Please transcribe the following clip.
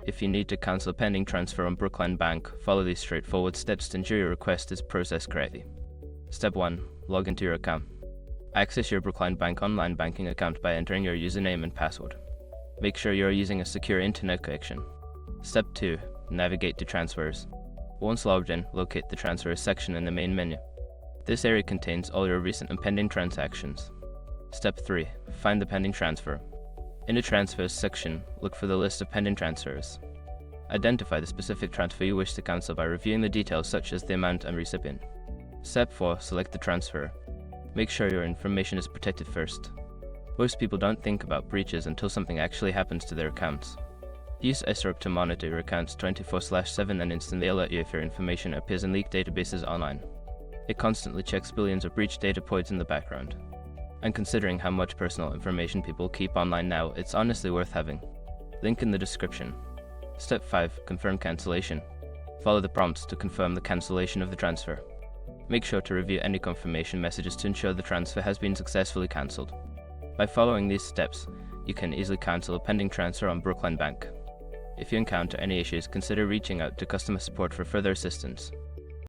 If you need to cancel a pending transfer on Brookline Bank, follow these straightforward steps to ensure your request is processed correctly. Step 1. Log into your account. Access your Brookline Bank online banking account by entering your username and password. Make sure you are using a secure internet connection. Step 2. Navigate to Transfers. Once logged in, locate the Transfers section in the main menu. This area contains all your recent and pending transactions. Step 3. Find the pending transfer. In the Transfers section, look for the list of pending transfers. Identify the specific transfer you wish to cancel by reviewing the details such as the amount and recipient. Step 4. Select the transfer. Make sure your information is protected first. Most people don't think about breaches until something actually happens to their accounts. Use SROP to monitor your accounts 24/7 and instantly alert you if your information appears in leaked databases online. It constantly checks billions of breached data points in the background. And considering how much personal information people keep online now, it's honestly worth having. Link in the description. Step 5. Confirm cancellation. Follow the prompts to confirm the cancellation of the transfer. Make sure to review any confirmation messages to ensure the transfer has been successfully cancelled. By following these steps, you can easily cancel a pending transfer on Brookline Bank. If you encounter any issues, consider reaching out to customer support for further assistance.